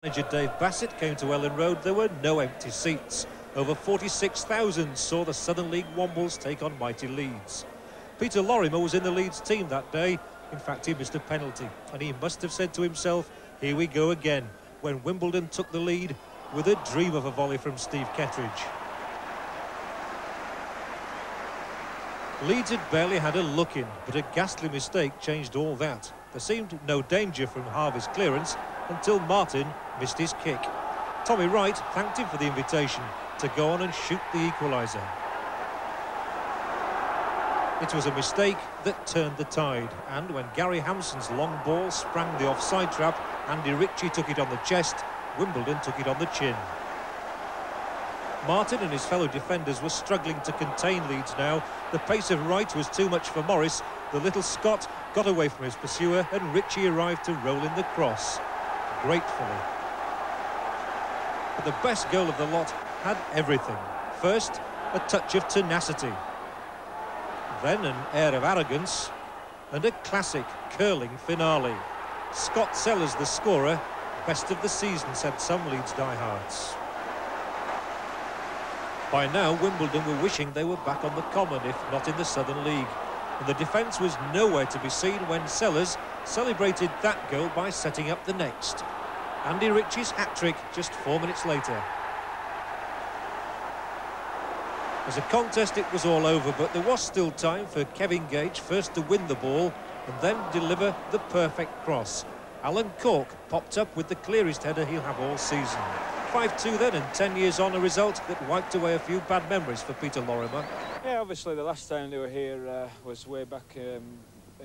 Manager Dave Bassett came to Ellen Road, there were no empty seats. Over 46,000 saw the Southern League Wombles take on mighty Leeds. Peter Lorimer was in the Leeds team that day. In fact, he missed a penalty, and he must have said to himself, here we go again, when Wimbledon took the lead with a dream of a volley from Steve Kettridge. Leeds had barely had a look in, but a ghastly mistake changed all that. There seemed no danger from Harvey's clearance until Martin missed his kick. Tommy Wright thanked him for the invitation to go on and shoot the equaliser. It was a mistake that turned the tide, and when Gary Hampson's long ball sprang the offside trap, Andy Ritchie took it on the chest, Wimbledon took it on the chin. Martin and his fellow defenders were struggling to contain Leeds now. The pace of Wright was too much for Morris. The little Scot got away from his pursuer, and Ritchie arrived to roll in the cross, gratefully. But the best goal of the lot had everything. First, a touch of tenacity. Then an air of arrogance, and a classic curling finale. Scott Sellers, the scorer, best of the season, said some Leeds diehards. By now, Wimbledon were wishing they were back on the Common, if not in the Southern League. And the defence was nowhere to be seen when Sellers celebrated that goal by setting up the next. Andy Ritchie's hat-trick just 4 minutes later. As a contest, it was all over, but there was still time for Kevin Gage first to win the ball and then deliver the perfect cross. Alan Cork popped up with the clearest header he'll have all season. 5-2 then, and 10 years on, a result that wiped away a few bad memories for Peter Lorimer. Yeah, obviously the last time they were here was way back in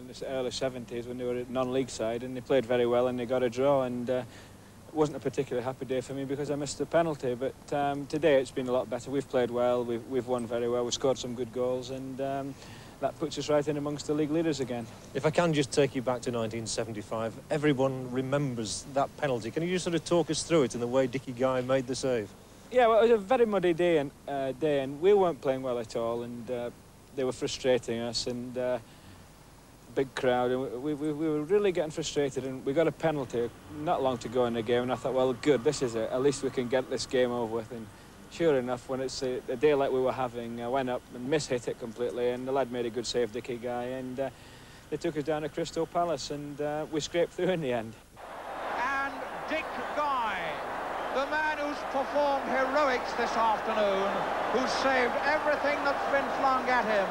the early 70s when they were at non-league side, and they played very well and they got a draw, and it wasn't a particularly happy day for me because I missed the penalty, but today it's been a lot better. We've played well, we've won very well, we've scored some good goals, and that puts us right in amongst the league leaders again. If I can just take you back to 1975, everyone remembers that penalty. Can you just sort of talk us through it and the way Dickie Guy made the save? Yeah, well, it was a very muddy day, and we weren't playing well at all, and they were frustrating us, and big crowd, and we were really getting frustrated, and we got a penalty not long to go in the game, and I thought, well, good, this is it, at least we can get this game over with. And sure enough, when it's a day like we were having, I went up and mishit it completely, and the lad made a good save, Dickie Guy, and they took us down to Crystal Palace, and we scraped through in the end. And Dick Guy, the man who's performed heroics this afternoon, who's saved everything that's been flung at him,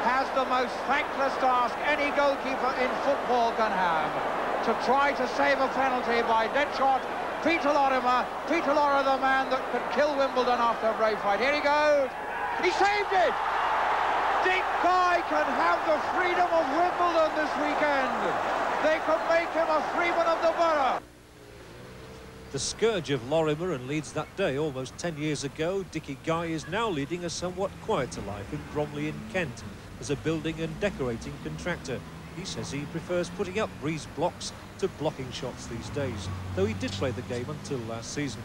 has the most thankless task any goalkeeper in football can have, to try to save a penalty by dead shot. Peter Lorimer, the man that could kill Wimbledon after a brave fight. Here he goes. He saved it. Dick Guy can have the freedom of Wimbledon this weekend. They could make him a freeman of the borough. The scourge of Lorimer and Leeds that day, almost 10 years ago, Dickie Guy is now leading a somewhat quieter life in Bromley in Kent as a building and decorating contractor. He says he prefers putting up breeze blocks to blocking shots these days, though he did play the game until last season.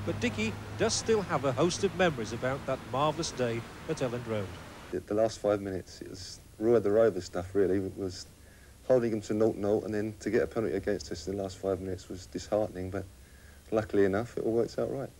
But Dickie does still have a host of memories about that marvellous day at Ellen Road. The last 5 minutes, it was Roy the Rover stuff, really. It was holding him to 0-0, and then to get a penalty against us in the last 5 minutes was disheartening, but luckily enough, it all works out right.